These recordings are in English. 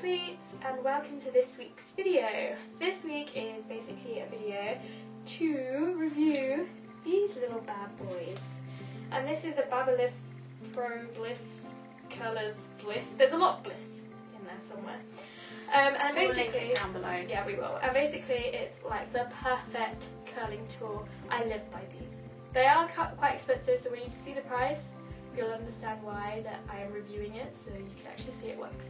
sweets, and welcome to this week's video. This week is basically a video to review these little bad boys. And this is the Babyliss Pro Bliss Colours Bliss. There's a lot of bliss in there somewhere. And basically, we'll link it down below. Yeah, we will. And basically, it's like the perfect curling tool. I live by these. They are quite expensive, so when you see the price, you'll understand why that I am reviewing it, so you can actually see it works.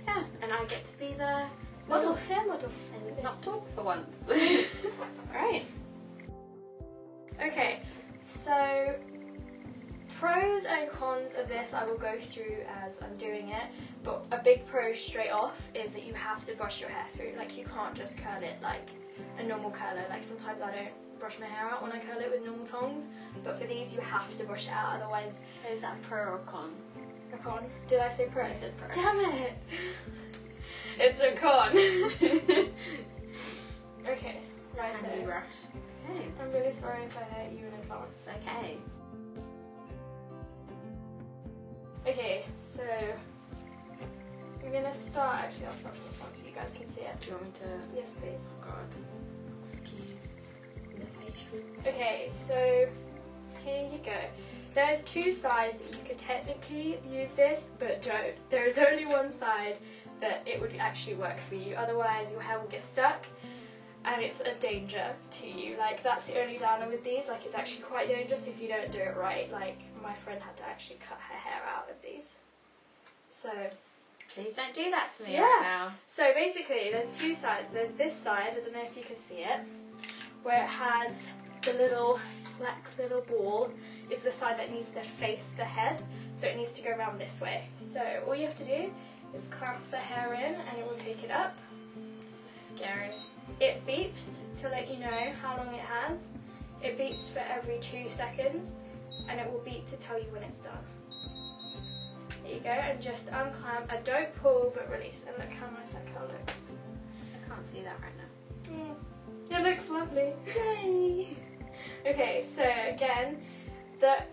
Yeah, and I get to be the Model, hair model. and not talk for once. Right. Okay, so pros and cons of this I will go through as I'm doing it, but a big pro straight off is that you have to brush your hair through. Like, you can't just curl it like a normal curler. Like, sometimes I don't brush my hair out when I curl it with normal tongs, but for these you have to brush it out, otherwise... Is that pro or con? A con? Did I say pro? I said pro. Damn it! It's a con. Okay, right. Handy brush. Okay. I'm really sorry if I hurt you in advance. It's okay. Okay, so I'm gonna start. Actually, I'll start from the front so you guys can see it. Do you want me to? Yes, please. Oh God. Excuse the facial. Okay, so here you go. There's two sides that you could technically use this, but don't. There is only one side that it would actually work for you. Otherwise, your hair will get stuck, and it's a danger to you. Like, that's the only downer with these. Like, it's actually quite dangerous if you don't do it right. Like, my friend had to actually cut her hair out with these. So Please don't do that to me yeah. right now. So basically, there's two sides. There's this side, I don't know if you can see it, where it has the little black little ball is the side that needs to face the head, so it needs to go around this way. So all you have to do is clamp the hair in and it will take it up. Scary. It beeps to let you know how long it has. It beeps for every 2 seconds, and it will beep to tell you when it's done. There you go, and just unclamp and don't pull but release, and look how nice that curl looks. I can't see that right now. It looks lovely. Yay! Okay, so again,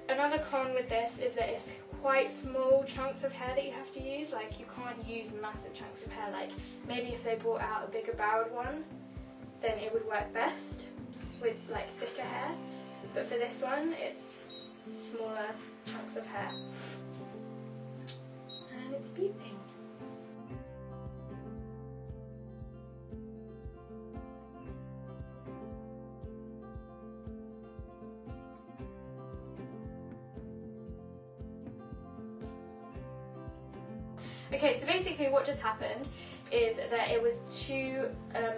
another con with this is that it's quite small chunks of hair that you have to use. Like, you can't use massive chunks of hair. Like, maybe if they brought out a bigger barreled one, then it would work best with like thicker hair. But for this one, it's smaller chunks of hair. And it's beeping. Okay, so basically what just happened is that it was too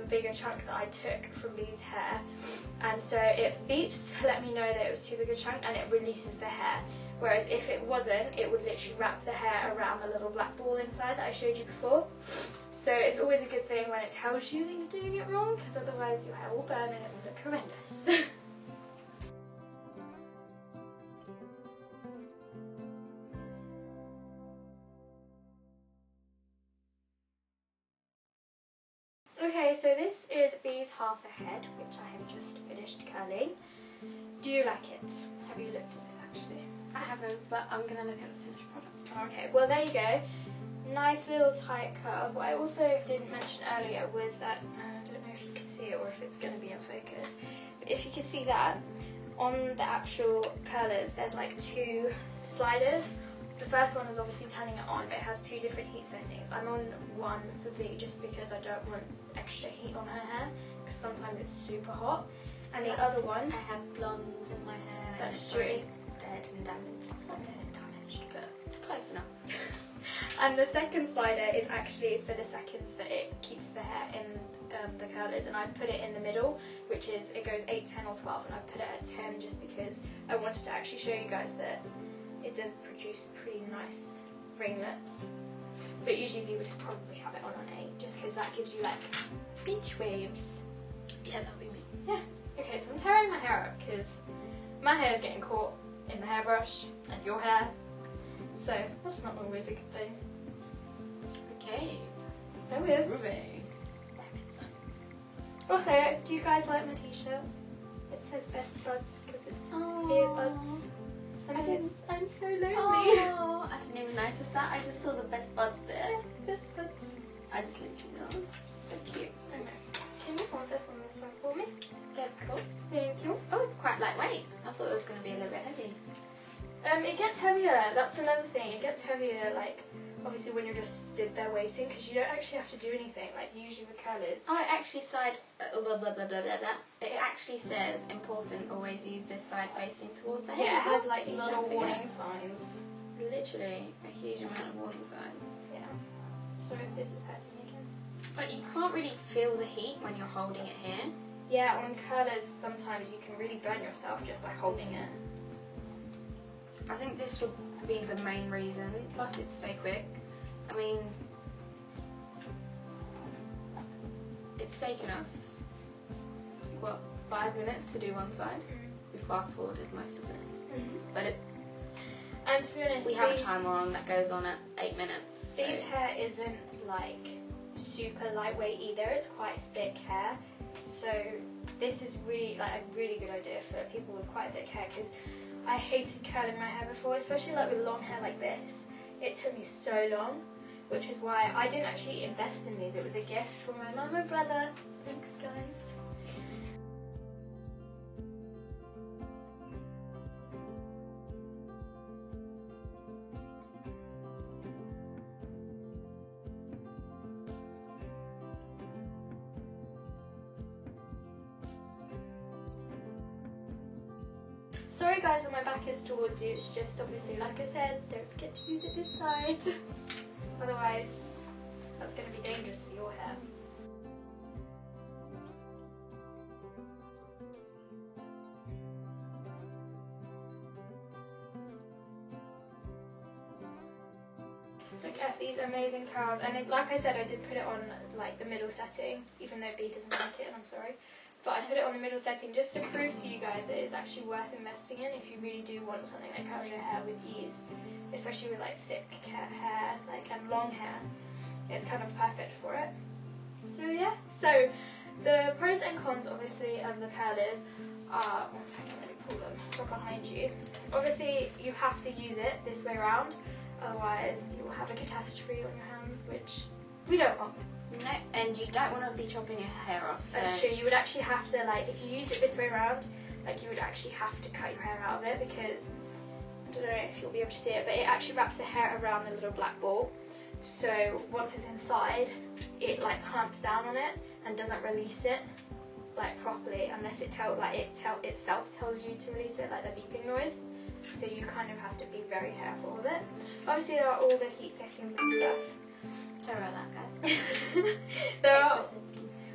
big a chunk that I took from Bee's hair, and so it beeps to let me know that it was too big a chunk, and it releases the hair. Whereas if it wasn't, it would literally wrap the hair around the little black ball inside that I showed you before. So it's always a good thing when it tells you that you're doing it wrong, because otherwise your hair will burn and it will look horrendous. Okay, so this is Bee's half a head, which I have just finished curling. Do you like it? Have you looked at it actually? I haven't, but I'm gonna look at the finished product. Okay, well there you go. Nice little tight curls. What I also didn't mention earlier was that, I don't know if you can see it or if it's going to be in focus, but if you can see that, on the actual curlers there's like 2 sliders. The first one is obviously turning it on, but it has 2 different heat settings. I'm on one for V just because I don't want extra heat on her hair, because sometimes it's super hot. And the other one, I have blondes in my hair. that's true. It's dead and damaged. It's not dead and damaged, but close enough. And the second slider is actually for the seconds that it keeps the hair in the curlers, and I put it in the middle, which is, it goes 8, 10 or 12, and I put it at 10 just because I wanted to actually show you guys that it does produce pretty nice ringlets. But usually we would probably have it on an 8, just because that gives you like beach waves. Yeah, that'll be me. Yeah. Okay, so I'm tearing my hair up because my hair is getting caught in the hairbrush and your hair, so that's not always a good thing. Okay. There it is. Moving. Also, do you guys like my t-shirt? It says best buds because it's earbuds. And I'm so lonely. Oh, I didn't even notice that. I just saw the best buds bit. Best buds. It gets heavier. That's another thing. It gets heavier, like, obviously when you're just stood there waiting, because you don't actually have to do anything, like usually with curlers. Oh, it actually it actually says, important, always use this side facing towards the head. Yeah, it has like little warning signs. Literally a huge amount of warning signs. Yeah. Sorry if this is hurting again. But you can't really feel the heat when you're holding it here. Yeah, on curlers sometimes you can really burn yourself just by holding it. I think this would be the main reason. Plus it's so quick. I mean, it's taken us, what, 5 minutes to do one side? We fast forwarded most of this. But and to be honest, we have a timer on that goes on at 8 minutes. These hair isn't like super lightweight either. It's quite thick hair. So this is really like a really good idea for people with quite thick hair, because I hated curling my hair before, especially like with long hair like this. It took me so long, which is why I didn't actually invest in these. It was a gift from my mum and brother. Thanks, guys. Sorry guys that my back is towards you, it's just obviously, like I said, don't forget to use it this side. Otherwise, that's going to be dangerous for your hair. Look at these amazing curls, and like I said, I did put it on like the middle setting, even though B doesn't like it, and I'm sorry. But I put it on the middle setting just to prove to you guys that it's actually worth investing in if you really do want something that curls your hair with ease, especially with like thick hair, like and long hair. It's kind of perfect for it. So yeah. So the pros and cons, obviously, of the curlers are. One second, let me pull them from behind you. Obviously, you have to use it this way around, otherwise you will have a catastrophe on your hands, which we don't want. No, and you don't want to be chopping your hair off. So. That's true. You would actually have to, like, if you use it this way around, like, you would actually have to cut your hair out of it, because I don't know if you'll be able to see it, but it actually wraps the hair around the little black ball. So once it's inside, it like clamps down on it and doesn't release it like properly unless it itself tells you to release it, like the beeping noise. So you kind of have to be very careful with it. Obviously, there are all the heat settings and stuff. Sorry about that, guys. There are.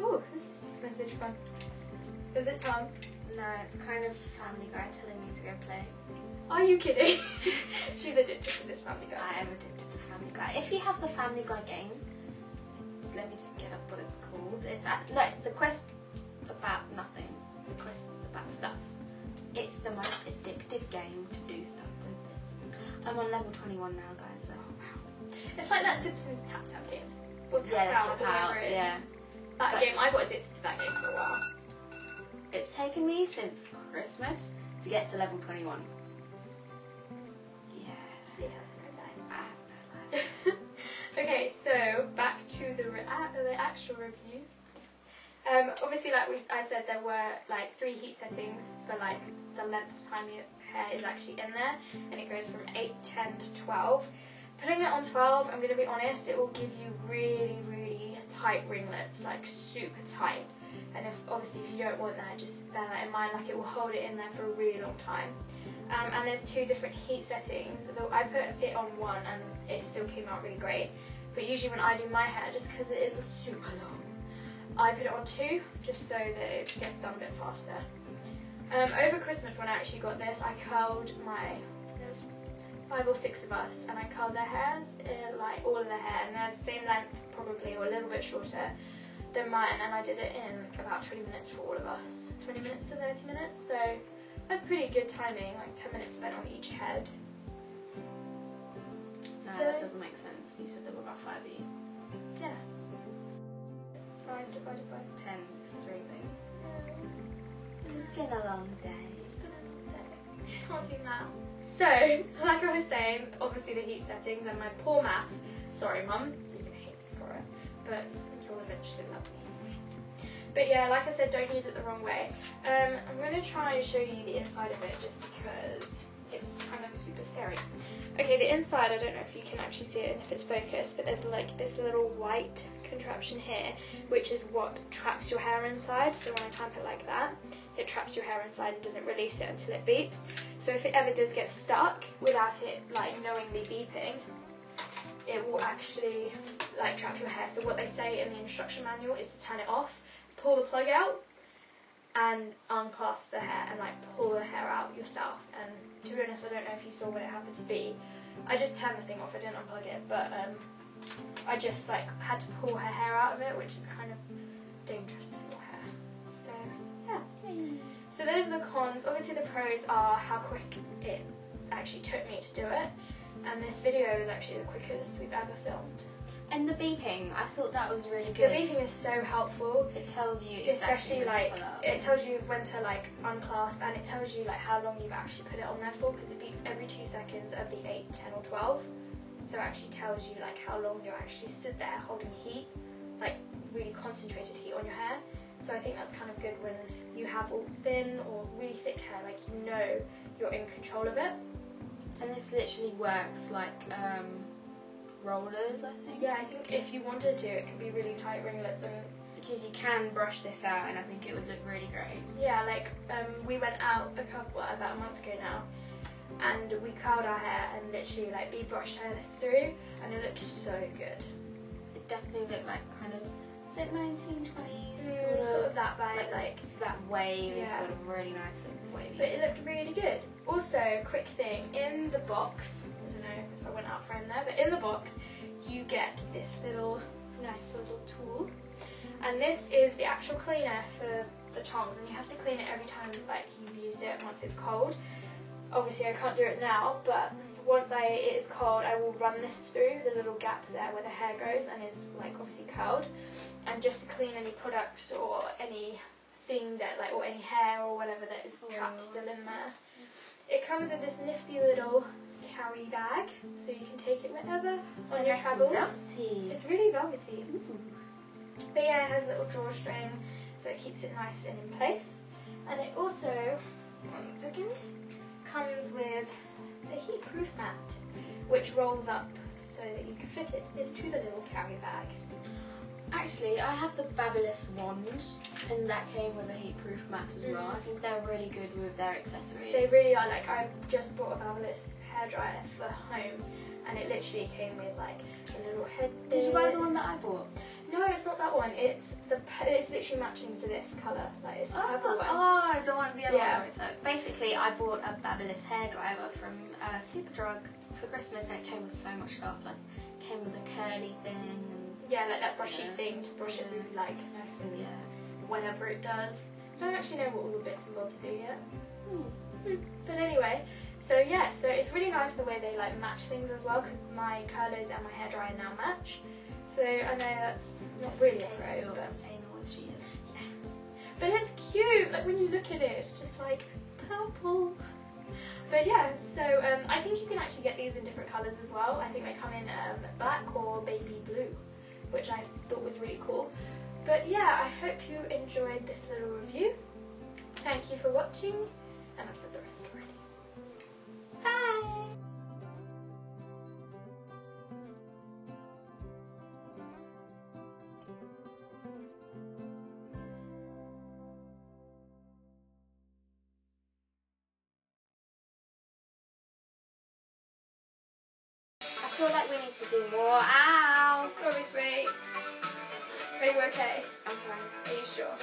Ooh, this is text message fun. Is it Tom? No, it's kind of Family Guy telling me to go play. Are you kidding? She's addicted to this Family Guy. I am addicted to Family Guy. If you have the Family Guy game, let me just get up what it's called. It's the quest about nothing. The quest about stuff. It's the most addictive game to do stuff with this. I'm on level 21 now, guys. So. Oh, wow. It's like that Simpsons Tap Tap game. Or Tap Yeah, Out, whatever it is. Yeah. That game, I got addicted to that game for a while. It's taken me since Christmas to get to level 21. Yeah. She has no time. I have no life. Okay, so back to the actual review. Obviously, like I said, there were like 3 heat settings for like the length of time your hair is actually in there, and it goes from 8, 10 to 12. Putting it on 12, I'm going to be honest, it will give you really, really tight ringlets, like super tight. And if you don't want that, just bear that in mind, like it will hold it in there for a really long time. And there's 2 different heat settings. I put it on 1 and it still came out really great. But usually when I do my hair, just because it is super long, I put it on 2 just so that it gets done a bit faster. Over Christmas when I actually got this, I curled there was 5 or 6 of us, and I curled their hairs, like all of their hair, and they're the same length probably, or a little bit shorter than mine, and I did it in about 20 minutes for all of us. 20 minutes to 30 minutes, so that's pretty good timing, like 10 minutes spent on each head. No, that doesn't make sense. You said there were about 5 of you. Yeah. 5 divided by 10 is 3 things. Yeah. It's been a long day. It's been a long day. Can't do math. So, like I was saying, obviously the heat settings and my poor math. Sorry, Mum, you're going to hate me for it, but you'll eventually love me. But yeah, like I said, don't use it the wrong way. I'm going to try and show you the inside of it just because it's kind of super scary. Okay, the inside, I don't know if you can actually see it and if it's focused, but there's like this little white contraption here, which is what traps your hair inside. So when I clamp it like that, it traps your hair inside and doesn't release it until it beeps. So if it ever does get stuck without it like knowingly beeping, it will actually like trap your hair. So what they say in the instruction manual is to turn it off, pull the plug out, and unclasp the hair and like pull the hair out yourself. And to be honest, I don't know if you saw what it happened to be. I just turned the thing off, I didn't unplug it, but I just like had to pull her hair out of it, which is kind of dangerous for your hair. So yeah. So those are the cons. Obviously the pros are how quick it actually took me to do it, and this video is actually the quickest we've ever filmed. And the beeping, I thought that was really The good. beeping is so helpful. It tells you Especially exactly like when to pull out. it tells you when to like unclasp, and it tells you like how long you've actually put it on there for, because it beeps every 2 seconds of the 8, 10 or 12. So it actually tells you like how long you're actually stood there holding heat, like really concentrated heat on your hair. So I think that's kind of good when you have all thin or really thick hair, like you know you're in control of it. And this literally works like rollers, I think. Yeah, I think if you wanted to, it could be really tight ringlets, and Because you can brush this out, and I think it would look really great. yeah, like we went out about a month ago now, and we curled our hair and literally like we brushed her through, and it looked so good. It definitely looked like kind of, is it 1920s? Sort of that vibe, like that wave, Yeah. sort of really nice and wavy. but it looked really good. Also, quick thing, in the box, I don't know if I went out frame there, but in the box you get this nice little tool, and this is the actual cleaner for the tongs, and you have to clean it every time like you've used it once it's cold. Obviously I can't do it now, but once it is cold, I will run this through the little gap there where the hair goes and is like obviously curled, and just to clean any products or anything that like, or any hair or whatever that is trapped still in there. It comes with this nifty little carry bag, so you can take it wherever on your travels. Velvety. It's really velvety. But yeah, it has a little drawstring, so it keeps it nice and in place. And it also, 1 second, comes with a heat-proof mat, which rolls up so that you can fit it into the little carry bag. Actually, I have the Babyliss wand, and that came with a heat-proof mat as well. I think they're really good with their accessories. They really are. Like, I just bought a Babyliss hairdryer for home, and it literally came with like a little head. Did you buy the one that I bought? No, it's not that one. It's literally matching to this colour. Like, it's the purple one. Oh, the other Yeah. one. So basically, I bought a Babyliss hairdryer from Superdrug for Christmas, and it came with so much stuff. Like, it came with a curly thing. And Yeah, like that brushy thing to brush it really like nice and whatever it does. I don't actually know what all the bits and bobs do yet. But anyway, so yeah, so it's really nice the way they like match things as well, because my curlers and my hairdryer now match. So I know that's not really a pro, but anal as she is. but it's cute. Like when you look at it, it's just like purple. But yeah, so I think you can actually get these in different colours as well. I think they come in black or baby blue, which I thought was really cool. But yeah, I hope you enjoyed this little review. Thank you for watching, and I've said the rest already. Bye! I feel like we need to do more. Ow! Sorry, sweet. Are you okay? I'm fine. Are you sure?